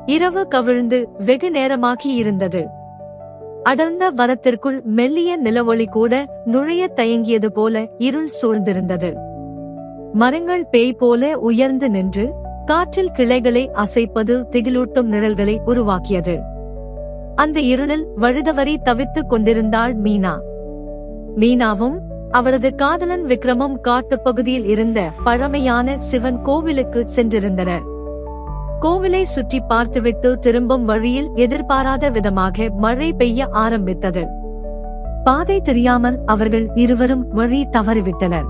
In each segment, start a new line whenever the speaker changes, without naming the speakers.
இரவு கவிழ்ந்து வெகு நேரமாகி இருந்தது. அடர்ந்த வனத்திற்குள் மெல்லிய நிலவொளி கூட நுழைய தயங்கியது போல இருள் சூழ்ந்திருந்தது. மரங்கள் பேய் போல உயர்ந்து நின்று காற்றில் கிளைகளை அசைப்பது திகிலூட்டும் நிழல்களை உருவாக்கியது. அந்த இருளில் வழுதவறி தவித்துக் கொண்டிருந்தாள் மீனா. மீனாவும் அவளது காதலன் விக்ரமும் காட்டுப்பகுதியில் இருந்த பழமையான சிவன் கோவிலுக்கு சென்றிருந்தனர். கோவிலை சுற்றி பார்த்துவிட்டு திரும்பும் வழியில் எதிர்பாராத விதமாக மழை பெய்ய ஆரம்பித்தது. பாதை தெரியாமல் அவர்கள் இருவரும் வழி தவறிவிட்டனர்.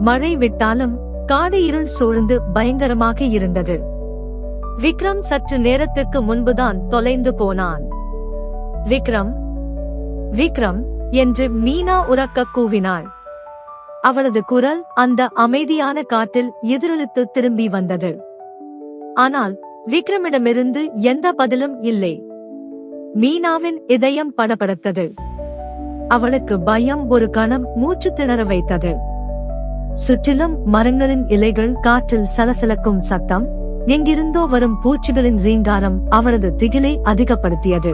மழை விட்டாலும் காடு இருள் சூழ்ந்து பயங்கரமாக இருந்தது. விக்ரம் சற்று நேரத்துக்கு முன்புதான் தொலைந்து போனான். விக்ரம், விக்ரம் என்று மீனா உரக்க கூவினாள். அவளது குரல் அந்த அமைதியான காட்டில் எதிரொலித்து திரும்பி வந்தது. ஆனால் விக்ரமிடமிருந்து எந்த பதிலும் இல்லை. மீனாவின் இதயம் படபடத்தது. அவளுக்கு பயம் ஒரு கணம் மூச்சு திணற வைத்தது. சுற்றிலும் மரங்களின் இலைகள் காற்றில் சலசலக்கும் சத்தம், எங்கிருந்தோ வரும் பூச்சிகளின் ரீங்காரம் அவளது திகிலை அதிகப்படுத்தியது.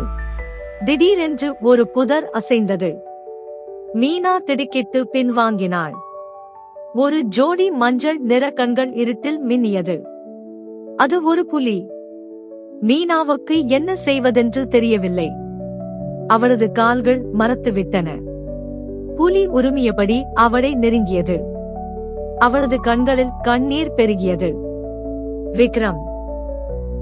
திடீரென்று ஒரு புதர் அசைந்தது. மீனா திடுக்கிட்டு பின்வாங்கினாள். ஒரு ஜோடி மஞ்சள் நிற கண்கள் இருட்டில் மின்னியது. அது ஒரு புலி. மீனாவுக்கு என்ன செய்வதென்று தெரியவில்லை. அவளது கால்கள் மரத்துவிட்டன. புலி உருமியபடி அவளை நெருங்கியது. அவளது கண்களில் கண்ணீர் பெருகியது. விக்ரம்,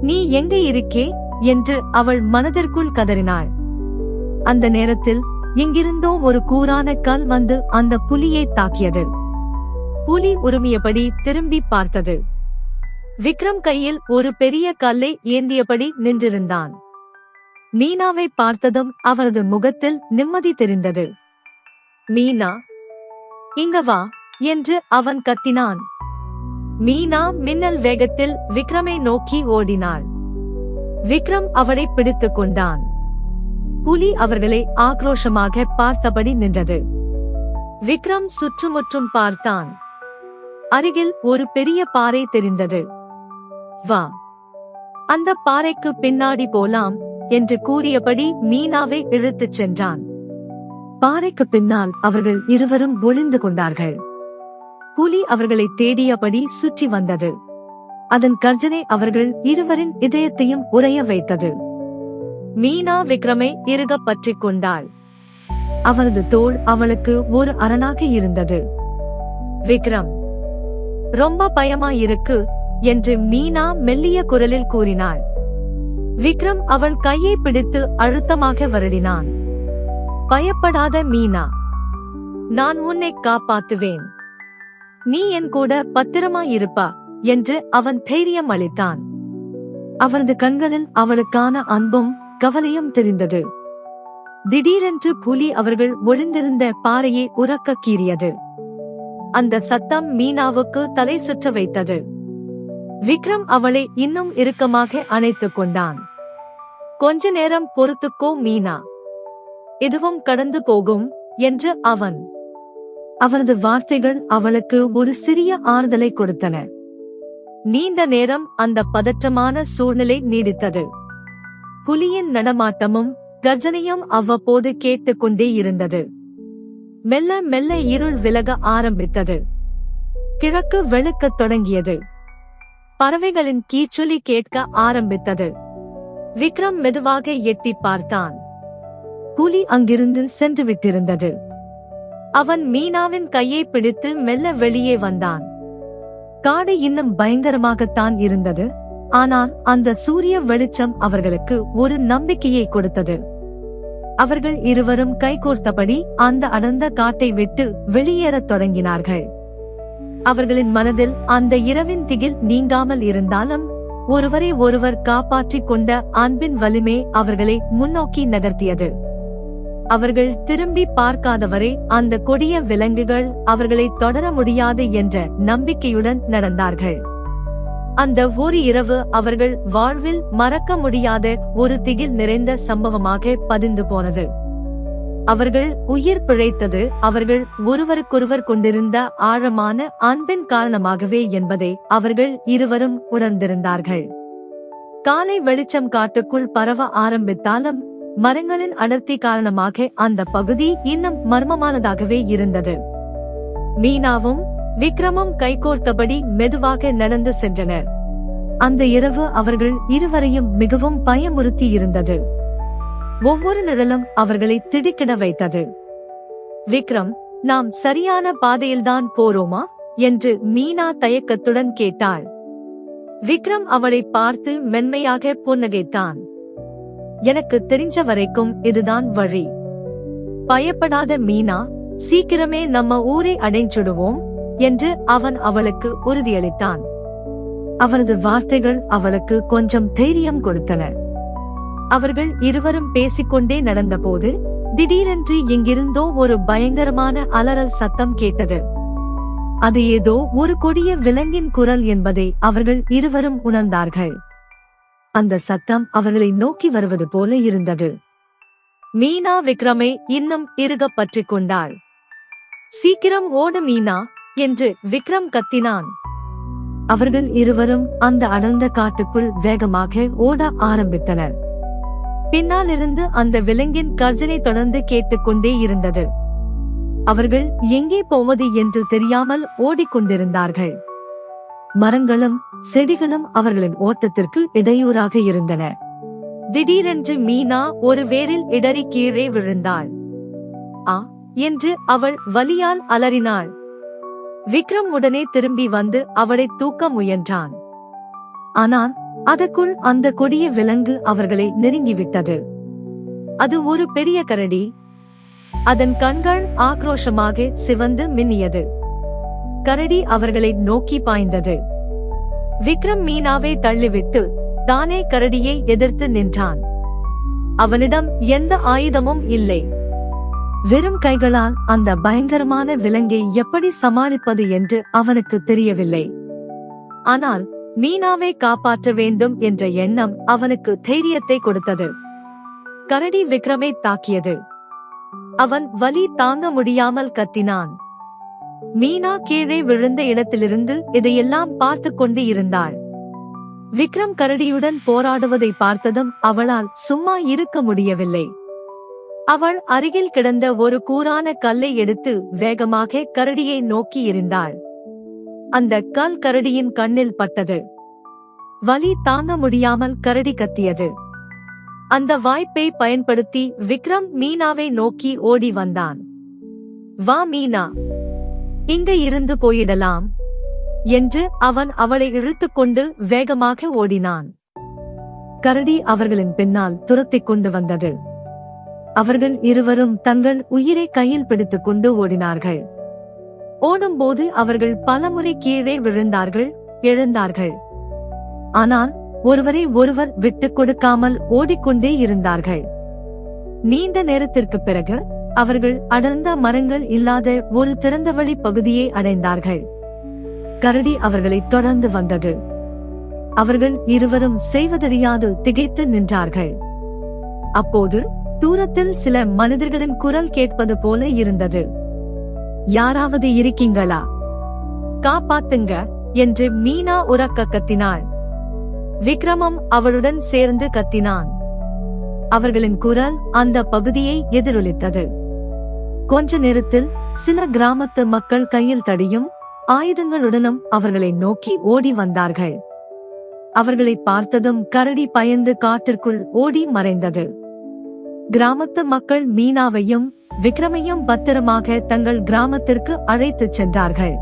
நீ எங்க இருக்கே என்று அவள் மனதிற்குள் கதறினாள். அந்த நேரத்தில் எங்கிருந்தோ ஒரு கூரான கல் வந்து அந்த புலியை தாக்கியது. புலி உருமியபடி திரும்பி பார்த்தது. விக்ரம் கையில் ஒரு பெரிய கல்லை ஏந்தியபடி நின்றிருந்தான். மீனாவை பார்த்ததும் அவரது முகத்தில் நிம்மதி தெரிந்தது. மீனா, இங்க வா என்று அவன் கத்தினான். மீனா மின்னல் வேகத்தில் விக்ரமை நோக்கி ஓடினாள். விக்ரம் அவளை பிடித்துக் கொண்டான். புலி அவர்களை ஆக்ரோஷமாக பார்த்தபடி நின்றது. விக்ரம் சுற்றுமுற்றும் பார்த்தான். அருகில் ஒரு பெரிய பாறை தெரிந்தது. வா, அந்த பாறைக்கு பின்னாடி போலாம் என்று கூறியபடி மீனாவை இழுத்துச் சென்றான். பாறைக்கு பின்னால் அவர்கள் இருவரும் ஒளிந்து கொண்டார்கள். புலி அவர்களை தேடியபடி சுற்றி வந்தது. அதன் கர்ஜனை அவர்கள் இருவரின் இதயத்தையும் உறைய வைத்தது. மீனா விக்ரமை இறுகப் பற்றிக் கொண்டாள். அவனது தோள் அவளுக்கு ஒரு அரணாக இருந்தது. விக்ரம், ரொம்ப பயமாயிருக்கு என்று மீனா மெல்லிய குரலில் கூறினாள். விக்ரம் அவள் கையை பிடித்து அழுத்தமாக வருடினான். பயப்படாத மீனா, நான் உன்னை காப்பாத்துவேன். நீ என் கூட பத்திரமாயிருப்பா என்று அவன் தைரியம் அளித்தான். அவனது கண்களில் அவளுக்கான அன்பும் கவலையும் தெரிந்தது. திடீரென்று புலி அவர்கள் ஒளிந்திருந்த பாறையை உரக்க கீறியது. அந்த சத்தம் மீனாவுக்கு தலை சுற்ற வைத்தது. விக்ரம் அவளை இன்னும் இறுக்கமாக அணைத்துக் கொண்டான். கொஞ்ச நேரம் பொறுத்துக்கோ மீனா, இதுவும் கடந்து போகும் என்று அவன். அவனது வார்த்தைகள் அவளுக்கு ஒரு சிறிய ஆறுதலை கொடுத்தன. நீண்ட நேரம் அந்த பதற்றமான சூழ்நிலை நீடித்தது. புலியின் நடமாட்டமும் கர்ஜனையும் அவ்வப்போது கேட்டுக்கொண்டே இருந்தது. மெல்ல மெல்ல இருள் விலக ஆரம்பித்தது. கிழக்கு வெளுக்கத் தொடங்கியது. பறவைகளின் கீச்சொலி கேட்க ஆரம்பித்தது. விக்ரம் மெதுவாக எட்டி பார்த்தான். புலி அங்கிருந்து சென்று விட்டிருந்தது. அவன் மீனாவின் கையை பிடித்து மெல்ல வெளியே வந்தான். காடு இன்னும் பயங்கரமாகத்தான் இருந்தது. ஆனால் அந்த சூரிய வெளிச்சம் அவர்களுக்கு ஒரு நம்பிக்கையை கொடுத்தது. அவர்கள் இருவரும் கைகோர்த்தபடி அந்த அடர்ந்த காட்டை விட்டு வெளியேறத் தொடங்கினார்கள். அவர்களின் மனதில் அந்த இரவின் திகில் நீங்காமல் இருந்தாலும் ஒருவரை ஒருவர் காப்பாற்றிக் கொண்ட அன்பின் வலிமை அவர்களை முன்னோக்கி நகர்த்தியது. அவர்கள் திரும்பி பார்க்காதவரை அந்த கொடிய விலங்குகள் அவர்களை தொடர முடியாது என்ற நம்பிக்கையுடன் நடந்தார்கள். அந்த ஒரு இரவு அவர்கள் வாழ்வில் மறக்க முடியாத ஒரு திகில் நிறைந்த சம்பவமாக பதிந்து போனது. அவர்கள் உயிர் பிழைத்தது அவர்கள் ஒருவருக்கொருவர் கொண்டிருந்த ஆழமான அன்பின் காரணமாகவே என்பதை அவர்கள் இருவரும் உணர்ந்திருந்தார்கள். காலை வெளிச்சம் காட்டுக்குள் பரவ ஆரம்பித்தாலும் மரங்களின் அடர்த்தி காரணமாக அந்த பகுதி இன்னும் மர்மமானதாகவே இருந்தது. மீனாவும் விக்ரமும் கைகோர்த்தபடி மெதுவாக நடந்து சென்றனர். அந்த இரவு அவர்கள் இருவரையும் மிகவும் பயமுறுத்தி இருந்தது. ஒவ்வொரு நிழலும் அவர்களை திடுக்கிட வைத்தது. விக்ரம், நாம் சரியான பாதையில்தான் போறோமா என்று மீனா தயக்கத்துடன் கேட்டாள். விக்ரம் அவளை பார்த்து மென்மையாக புன்னகைத்தான். எனக்கு தெரிஞ்ச வரைக்கும் இதுதான் வழி. பயப்படாத மீனா, சீக்கிரமே நம்ம ஊரை அடைஞ்சிடுவோம் என்று அவன் அவளுக்கு உறுதியளித்தான். அவரது வார்த்தைகள் அவளுக்கு கொஞ்சம் தைரியம் கொடுத்தன. அவர்கள் இருவரும் பேசிக்கொண்டே நடந்தபோது திடீரென்று எங்கிருந்தோ ஒரு பயங்கரமான அலறல் சத்தம் கேட்டது. அது ஏதோ ஒரு கொடிய விலங்கின் குரல் என்பதை அவர்கள் இருவரும் உணர்ந்தார்கள். அந்த சத்தம் அவர்களை நோக்கி வருவது போல இருந்தது. மீனா விக்ரமை இன்னும் இறுக பற்றிக் கொண்டாள். சீக்கிரம் ஓடு மீனா என்று விக்ரம் கத்தினான். அவர்கள் இருவரும் அந்த அடர்ந்த காட்டுக்குள் வேகமாக ஓட ஆரம்பித்தனர். பின்னாலிருந்து அந்த விலங்கின் கர்ஜனை தொடர்ந்து கேட்டுக்கொண்டே இருந்தது. அவர்கள் எங்கே போவது என்று தெரியாமல் ஓடிக்கொண்டிருந்தார்கள். மரங்களும் செடிகளும் அவர்களின் ஓட்டத்திற்கு இடையூறாக இருந்தன. திடீரென்று மீனா ஒரு வேரில் இடறி கீழே விழுந்தாள். ஆ என்று அவள் வலியால் அலறினாள். விக்ரம் உடனே திரும்பி வந்து அவளை தூக்க முயன்றான். ஆனால் அதற்குள் அந்த கொடிய விலங்கு அவர்களை நெருங்கிவிட்டது. அது ஒரு பெரிய கரடி. அதன் கண்கள் ஆக்ரோஷமாக சிவந்து மின்னியது. கரடி அவர்களை நோக்கி பாய்ந்தது. விக்ரம் மீனாவை தள்ளிவிட்டு தானே கரடியை எதிர்த்து நின்றான். அவனிடம் எந்த ஆயுதமும் இல்லை. வெறும் கைகளால் அந்த பயங்கரமான விலங்கை எப்படி சமாளிப்பது என்று அவனுக்கு தெரியவில்லை. ஆனால் மீனாவை காப்பாற்ற வேண்டும் என்ற எண்ணம் அவனுக்கு தைரியத்தை கொடுத்தது. கரடி விக்ரமை தாக்கியது. அவன் வலி தாங்க முடியாமல் கத்தினான். மீனா கீழே விழுந்த இடத்திலிருந்து இதையெல்லாம் பார்த்து கொண்டு இருந்தாள். விக்ரம் கரடியுடன் போராடுவதை பார்த்ததும் அவளால் சும்மா இருக்க முடியவில்லை. அவள் அருகில் கிடந்த ஒரு கூரான கல்லை எடுத்து வேகமாக கரடியை நோக்கி எறிந்தாள். அந்த கல் கரடியின் கண்ணில் பட்டது. வலி தாங்க முடியாமல் கரடி கத்தியது. அந்த வாய்ப்பை பயன்படுத்தி விக்ரம் மீனாவை நோக்கி ஓடி வந்தான். வா மீனா, இங்க இருந்து போயிடலாம் என்று அவன் அவளை இழுத்துக்கொண்டு வேகமாக ஓடினான். கரடி அவர்களின் பின்னால் துரத்திக் கொண்டு வந்தது. அவர்கள் இருவரும் தங்கள் உயிரை கையில் பிடித்துக் கொண்டு ஓடினார்கள். ஓடும்போது அவர்கள் பலமுறை கீழே விழுந்தார்கள், எழுந்தார்கள். ஆனால் ஒருவரை ஒருவர் விட்டுக் கொடுக்காமல் ஓடிக்கொண்டே இருந்தார்கள். நீண்ட நேரத்திற்கு பிறகு அவர்கள் அடர்ந்த மரங்கள் இல்லாத ஒரு திறந்தவெளி பகுதியை அடைந்தார்கள். கரடி அவர்களை தொடர்ந்து வந்தது. அவர்கள் இருவரும் செய்வதறியாது திகைத்து நின்றார்கள். அப்போது தூரத்தில் சில மனிதர்களின் குரல் கேட்பது போல இருந்தது. யாராவது இருக்கீங்களா? காப்பாத்துங்க என்று மீனா உரக்க கத்தினாள். விக்ரமம் அவளுடன் சேர்ந்து கத்தினான். அவர்களின் குரல் அந்த பகுதியை எதிரொலித்தது. கொஞ்ச நேரத்தில் சில கிராமத்து மக்கள் கையில் தடியும் ஆயுதங்களுடனும் அவர்களை நோக்கி ஓடி வந்தார்கள். அவர்களை பார்த்ததும் கரடி பயந்து காட்டிற்குள் ஓடி மறைந்தது. கிராமத்து மக்கள் மீனாவையும் விக்ரமையும் பத்திரமாக தங்கள் கிராமத்திற்கு அழைத்துச் சென்றார்கள்.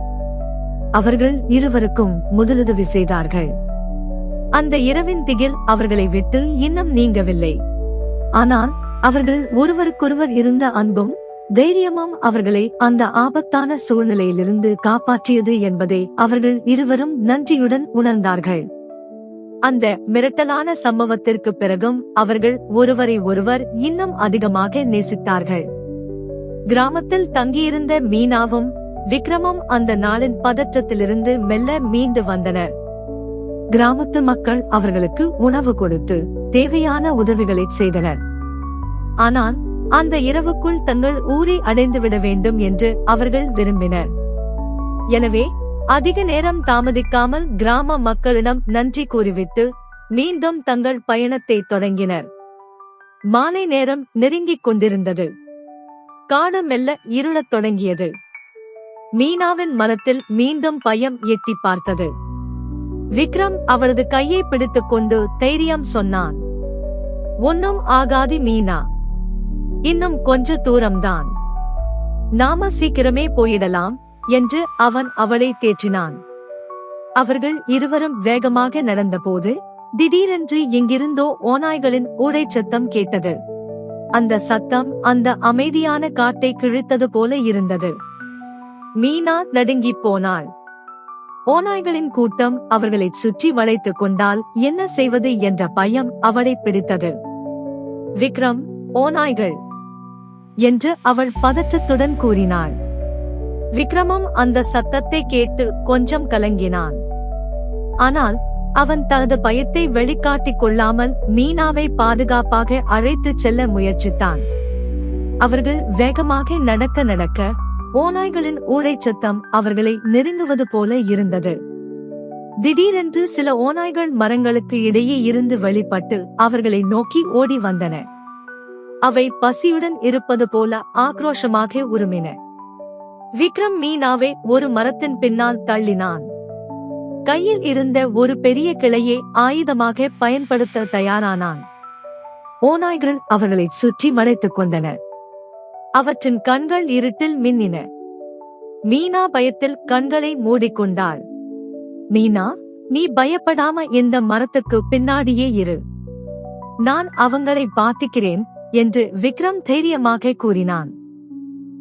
அவர்கள் இருவருக்கும் முதலுதவி செய்தார்கள். அந்த இரவின் திகில் அவர்களை விட்டு இன்னும் நீங்கவில்லை. ஆனால் அவர்கள் ஒருவருக்கொருவர் இருந்த அன்பும் தைரியமும் அவர்களை அந்த ஆபத்தான சூழ்நிலையிலிருந்து காப்பாற்றியது என்பதை அவர்கள் இருவரும் நன்றியுடன் உணர்ந்தார்கள். அந்த மிரட்டலான சம்பவத்திற்கு பிறகும் அவர்கள் ஒருவரை ஒருவர் இன்னும் அதிகமாக நேசித்தார்கள். கிராமத்தில் தங்கியிருந்த மீனாவும் விக்ரமும் அந்த நாளின் பதற்றத்திலிருந்து மெல்ல மீண்டு வந்தனர். கிராமத்து மக்கள் அவர்களுக்கு உணவு கொடுத்து தேவையான உதவிகளை செய்தனர். ஆனால் அந்த இரவுக்குள் தங்கள் ஊரை அடைந்துவிட வேண்டும் என்று அவர்கள் விரும்பினர். எனவே அதிக நேரம் தாமதிக்காமல் கிராம மக்களிடம் நன்றி கூறிவிட்டு மீண்டும் தங்கள் பயணத்தை தொடங்கினர். மாலை நேரம் நெருங்கிக் கொண்டிருந்தது. காடு மெல்ல இருளத் தொடங்கியது. மீனாவின் மனத்தில் மீண்டும் பயம் எட்டி பார்த்தது. விக்ரம் அவளது கையை பிடித்துக் கொண்டு தைரியம் சொன்னான். ஒன்னும் ஆகாது மீனா, இன்னும் கொஞ்ச தூரம்தான், நாம சீக்கிரமே போயிடலாம் என்று அவன் அவளை தேற்றினான். அவர்கள் இருவரும் வேகமாக நடந்தபோது திடீரென்று எங்கிருந்தோ ஓநாய்களின் ஊளைச்சத்தம் கேட்டது. அந்த சத்தம் அந்த அமைதியான காட்டை கிழித்தது போல இருந்தது. மீனா நடுங்கிப் போனாள். ஓநாய்களின் கூட்டம் அவர்களை சுற்றி வளைத்துக் கொண்டால் என்ன செய்வது என்ற பயம் அவளை பிடித்தது. விக்ரம், ஓநாய்கள் என்று அவள் பதற்றத்துடன் கூறினாள். விக்ரமும் அந்த சத்தத்தை கேட்டு கொஞ்சம் கலங்கினான். ஆனால் அவன் தனது பயத்தை வெளிக்காட்டிக் கொள்ளாமல் மீனாவை பாதுகாப்பாக அழைத்துச் செல்ல முயற்சித்தான். அவர்கள் வேகமாக நடக்க ஓநாய்களின் ஊளைச்சத்தம் அவர்களை நெருங்குவது போல இருந்தது. திடீரென்று சில ஓநாய்கள் மரங்களுக்கு இடையே இருந்து வெளிப்பட்டு அவர்களை நோக்கி ஓடி வந்தன. அவை பசியுடன் இருப்பது போல ஆக்ரோஷமாக உருமின. விக்ரம் மீனாவை ஒரு மரத்தின் பின்னால் தள்ளினான். கையில் இருந்த ஒரு பெரிய கிளையை ஆயுதமாக பயன்படுத்த தயாரானான். ஓநாய்கள் அவர்களை சுற்றி வளைத்துக் கொண்டன. அவற்றின் கண்கள் இருட்டில் மின்னின. மீனா பயத்தில் கண்களை மூடிக்கொண்டாள். மீனா, நீ பயப்படாம இந்த மரத்துக்கு பின்னாடியே இரு, நான் அவங்களை பார்த்துக்கிறேன் என்று விக்ரம் தைரியமாக கூறினான்.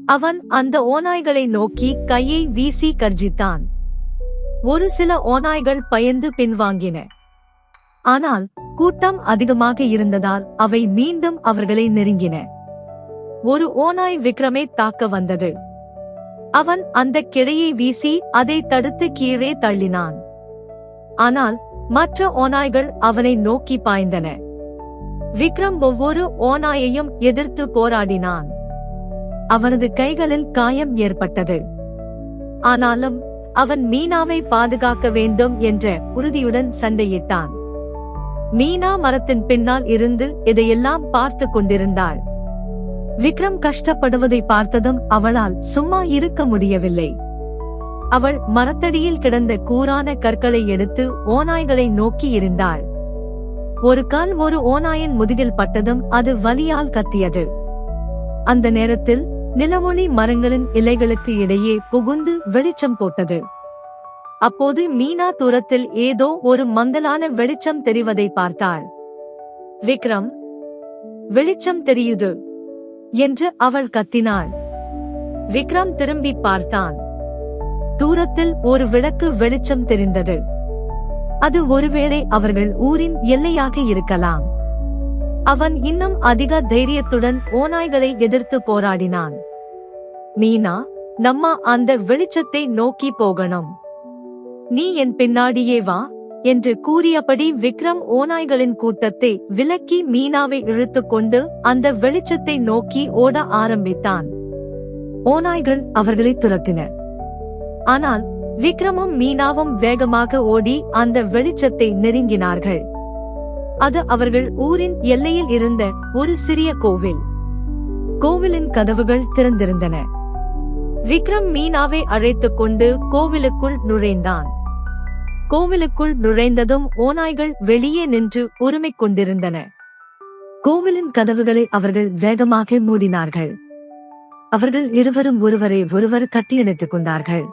அவன் அந்த ஓநாய்களை நோக்கி கையை வீசி கர்ஜித்தான். ஒரு சில ஓநாய்கள் பயந்து பின்வாங்கின. ஆனால் கூட்டம் அதிகமாக இருந்ததால் அவை மீண்டும் அவர்களை நெருங்கின. ஒரு ஓநாய் விக்ரமை தாக்க வந்தது. அவன் அந்த கிளையை வீசி அதை தடுத்து கீழே தள்ளினான். ஆனால் மற்ற ஓநாய்கள் அவனை நோக்கி பாய்ந்தன. விக்ரம் ஒவ்வொரு ஓநாயையும் எதிர்த்து போராடினான். அவனது கைகளில் காயம் ஏற்பட்டது. ஆனாலும் அவன் மீனாவை பாதுகாக்க வேண்டும் என்ற உறுதியுடன் சண்டையிட்டான். மீனா மரத்தின் பின்னால் இருந்து இதையெல்லாம் பார்த்து கொண்டிருந்தாள். விக்ரம் கஷ்டப்படுவதை பார்த்ததும் அவளால் சும்மா இருக்க முடியவில்லை. அவள் மரத்தடியில் கிடந்த கூரான கற்களை எடுத்து ஓநாய்களை நோக்கி எறிந்தாள். ஒரு கால் ஒரு ஓநாயின் முதுகில் பட்டதும் அது வலியால் கத்தியது. அந்த நேரத்தில் நிலவொளி மரங்களின் இலைகளுக்கு இடையே புகுந்து வெளிச்சம் போட்டது. அப்போது மீனா தூரத்தில் ஏதோ ஒரு மங்கலான வெளிச்சம் தெரிவதை பார்த்தாள். விக்ரம், வெளிச்சம் தெரியுது என்று அவள் கத்தினாள். விக்ரம் திரும்பி பார்த்தான். தூரத்தில் ஒரு விளக்கு வெளிச்சம் தெரிந்தது. அது ஒருவேளை அவர்கள் ஊரின் எல்லையாக இருக்கலாம். அவன் இன்னும் அதிக தைரியத்துடன் ஓநாய்களை எதிர்த்து போராடினான். மீனா, நம்ம அந்த வெளிச்சத்தை நோக்கி போகணும், நீ என் பின்னாடியே வா என்று கூறியபடி விக்ரம் ஓநாய்களின் கூட்டத்தை விலக்கி மீனாவை இழுத்துக்கொண்டு அந்த வெளிச்சத்தை நோக்கி ஓட ஆரம்பித்தான். ஓநாய்கள் அவர்களை துரத்தின. ஆனால் விக்ரமும் மீனாவும் வேகமாக ஓடி அந்த வெளிச்சத்தை நெருங்கினார்கள். அது அவர்கள் ஊரின் எல்லையில் இருந்த ஒரு சிறிய கோவில். கோவிலின் கதவுகள் திறந்திருந்தன. விக்ரம் மீனாவை அழைத்துக் கொண்டு கோவிலுக்குள் நுழைந்தான். கோவிலுக்குள் நுழைந்ததும் ஓநாய்கள் வெளியே நின்று உரிமைக் கொண்டிருந்தன. கோவிலின் கதவுகளை அவர்கள் வேகமாக மூடினார்கள். அவர்கள் இருவரும் ஒருவரை ஒருவர் கட்டியணைத்துக் கொண்டார்கள்.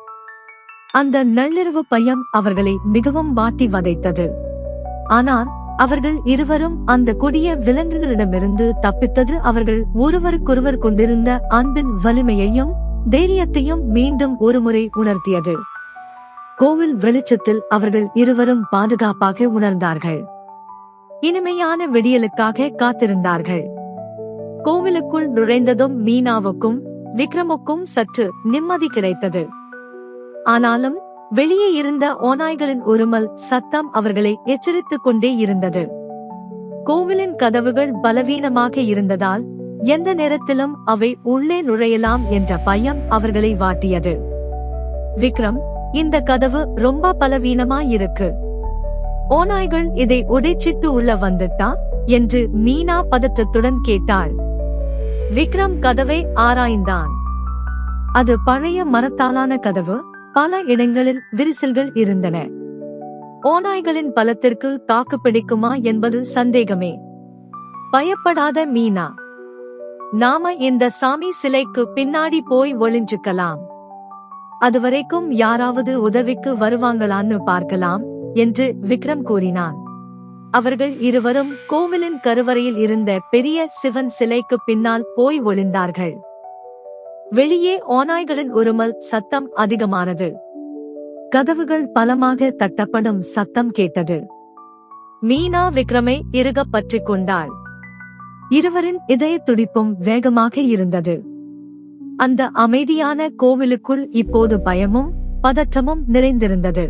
அந்த நள்ளிரவு பயம் அவர்களை மிகவும் வாட்டி வதைத்தது. ஆனால் அவர்கள் இருவரும் அந்த கொடிய விலங்குகளிடமிருந்து தப்பித்தது அவர்கள் ஒருவருக்கொருவர் கொண்டிருந்த அன்பின் வலிமையையும் தைரியத்தையும் மீண்டும் ஒருமுறை உணர்த்தியது. கோவில் வெளிச்சத்தில் அவர்கள் இருவரும் பாதுகாப்பாக உணர்ந்தார்கள். இனிமையான விடியலுக்காக காத்திருந்தார்கள். கோவிலுக்குள் நுழைந்ததும் மீனாவுக்கும் விக்ரமுக்கும் சற்று நிம்மதி கிடைத்தது. ஆனாலும் வெளியே இருந்த ஓநாய்களின் உருமல் சத்தம் அவர்களை எச்சரித்துக் கொண்டே இருந்தது. கோவிலின் கதவுகள் பலவீனமாக இருந்ததால் எந்த நேரத்திலும் அவை உள்ளே நுழையலாம் என்ற பயம் அவர்களை வாட்டியது. விக்ரம், இந்த கதவு ரொம்ப பலவீனமாயிருக்கு, ஓநாய்கள் இதை உடைச்சிட்டு உள்ள வந்துட்டா என்று மீனா பதற்றத்துடன் கேட்டாள். விக்ரம் கதவை ஆராய்ந்தான். அது பழைய மரத்தாலான கதவு. பல இடங்களில் விரிசல்கள் இருந்தன. ஓநாய்களின் பலத்திற்கு தாக்கு பிடிக்குமா என்பது சந்தேகமே. பயப்படாத மீனா, நாம இந்த சாமி சிலைக்கு பின்னாடி போய் ஒளிஞ்சுக்கலாம். அதுவரைக்கும் யாராவது உதவிக்கு வருவாங்களான்னு பார்க்கலாம் என்று விக்ரம் கூறினான். அவர்கள் இருவரும் கோவிலின் கருவறையில் இருந்த பெரிய சிவன் சிலைக்கு பின்னால் போய் ஒளிந்தார்கள். வெளியே ஓநாய்களின் உருமல் சத்தம் அதிகமானது. கதவுகள் பலமாக தட்டப்படும் சத்தம் கேட்டது. மீனா விக்ரமை இறுகப் பற்றிக் கொண்டாள். இருவரின் இதய துடிப்பும் வேகமாக இருந்தது. அந்த அமைதியான கோவிலுக்குள் இப்போது பயமும் பதற்றமும் நிறைந்திருந்தது.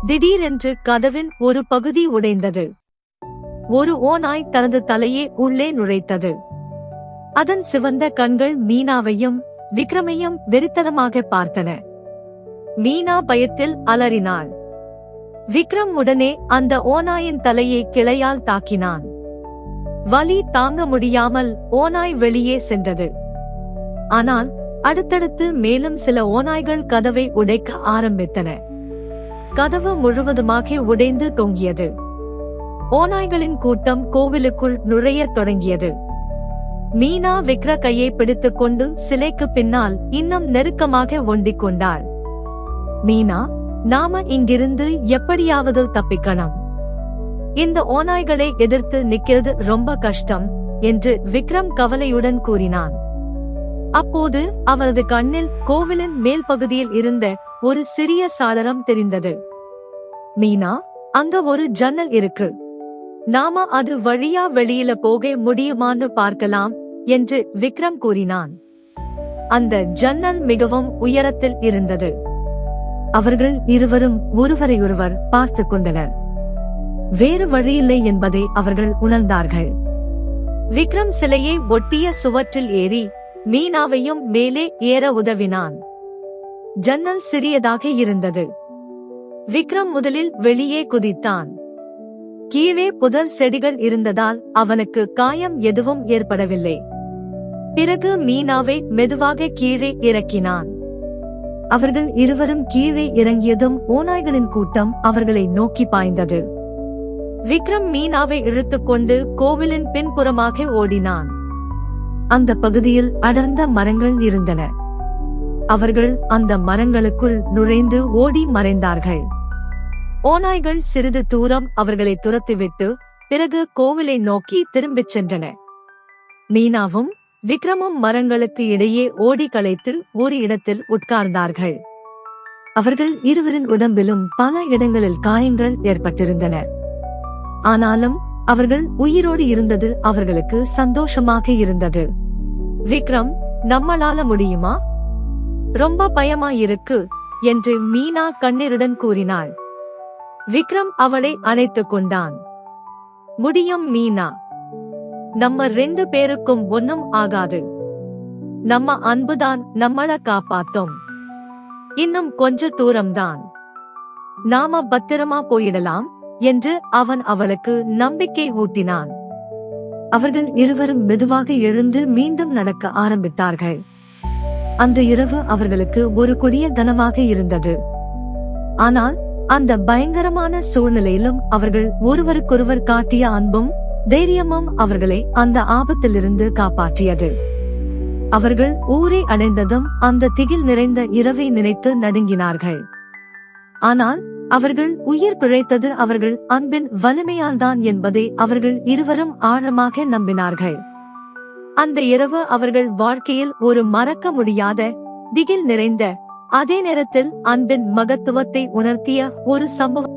திடீரென்று கதவின் ஒரு பகுதி உடைந்தது. ஒரு ஓநாய் தனது தலையை உள்ளே நுழைத்தது. அதன் சிவந்த கண்கள் மீனாவையும் விக்ரமையும் வெறித்தனமாக பார்த்தன. மீனா பயத்தில் அலறினாள். விக்ரம் உடனே அந்த ஓநாயின் தலையை கிளையால் தாக்கினான். வலி தாங்க முடியாமல் ஓநாய் வெளியே சென்றது. ஆனால் அடுத்தடுத்து மேலும் சில ஓநாய்கள் கதவை உடைக்க ஆரம்பித்தன. கதவு முழுவதுமாக உடைந்து தொங்கியது. ஓநாய்களின் கூட்டம் கோவிலுக்குள் நுழையத் தொடங்கியது. மீனா விக்ர கையை பிடித்துக் கொண்டு சிலைக்கு பின்னால் இன்னும் நெருக்கமாக ஒண்டிக் கொண்டாள். மீனா, நாம இங்கிருந்து எப்படியாவது தப்பிக்கணும். இந்த ஓநாய்களை எதிர்த்து நிக்கிறது ரொம்ப கஷ்டம் என்று விக்ரம் கவலையுடன் கூறினான். அப்போது அவரது கண்ணில் கோவிலின் மேல் பகுதியில் இருந்த ஒரு சிறிய சாளரம் தெரிந்தது. மீனா, அங்க ஒரு ஜன்னல் இருக்கு. நாம அது வழியா வெளியில போக முடியுமான்னு பார்க்கலாம் என்று விக்ரம் கூறினான். அந்த ஜன்னல் மிகவும் உயரத்தில் இருந்தது. அவர்கள் இருவரும் ஒருவரையொருவர் பார்த்துக் கொண்டனர். வேறு வழியில்லை என்பதை அவர்கள் உணர்ந்தார்கள். விக்ரம் சிலையை ஒட்டிய சுவற்றில் ஏறி மீனாவையும் மேலே ஏற உதவினான். ஜன்னல் சிறியதாக இருந்தது. விக்ரம் முதலில் வெளியே குதித்தான். கீழே புதர் செடிகள் இருந்ததால் அவனுக்கு காயம் எதுவும் ஏற்படவில்லை. பிறகு மீனாவை மெதுவாக கீழே இறக்கினான். அவர்கள் இருவரும் கீழே இறங்கியதும் ஓநாய்களின் கூட்டம் அவர்களை நோக்கி பாய்ந்தது. விக்ரம் மீனாவை இழுத்துக்கொண்டு கோவிலின் பின்புறமாக ஓடினான். அந்த பகுதியில் அடர்ந்த மரங்கள் இருந்தன. அவர்கள் அந்த மரங்களுக்குள் நுழைந்து ஓடி மறைந்தார்கள். ஓநாய்கள் சிறிது தூரம் அவர்களை துரத்திவிட்டு பிறகு கோவிலை நோக்கி திரும்பிச் சென்றன. மீனாவும் விக்ரமும் மரங்களுக்கு இடையே ஓடி களைத்து ஒரு இடத்தில் உட்கார்ந்தார்கள். அவர்கள் இருவரின் உடம்பிலும் பல இடங்களில் காயங்கள் ஏற்பட்டிருந்தன. ஆனாலும் அவர்கள் உயிரோடு இருந்தது அவர்களுக்கு சந்தோஷமாக இருந்தது. விக்ரம், நம்மளால முடியுமா? ரொம்ப பயமா இருக்கு என்று மீனா கண்ணீருடன் கூறினாள். விக்ரம் அவளை அணைத்துக் கொண்டான். முடியும் மீனா, நம்ம 2 பேருக்கும் ஒன்னும் ஆகாது. நம்ம அன்புதான் நம்மள காப்பாத்தோம். இன்னும் கொஞ்ச தூரம்தான். நாம பத்திரமா போயிடலாம் என்று அவன் அவளுக்கு நம்பிக்கை ஊட்டினான். அவர்கள் இருவரும் மெதுவாக எழுந்து மீண்டும் நடக்க ஆரம்பித்தார்கள். அந்த இரவு அவர்களுக்கு ஒரு கொடிய கனமாக இருந்தது. ஆனால் அந்த பயங்கரமான சூழ்நிலையிலும் அவர்கள் ஒருவருக்கொருவர் காட்டிய அன்பும் தைரியமும் அவர்களை அந்த ஆபத்திலிருந்து காப்பாற்றியது. அவர்கள் ஊரை அடைந்ததும் அந்த திகில் நிறைந்த இரவை நினைத்து நடுங்கினார்கள். ஆனால் அவர்கள் உயிர் பிழைத்தது அவர்கள் அன்பின் வலிமையால்தான் என்பதை அவர்கள் இருவரும் ஆழமாக நம்பினார்கள். அந்த இரவு அவர்கள் வாழ்க்கையில் ஒரு மறக்க முடியாத, திகில் நிறைந்த, அதே நேரத்தில் அன்பின் மகத்துவத்தை உணர்த்திய ஒரு சம்பவம்.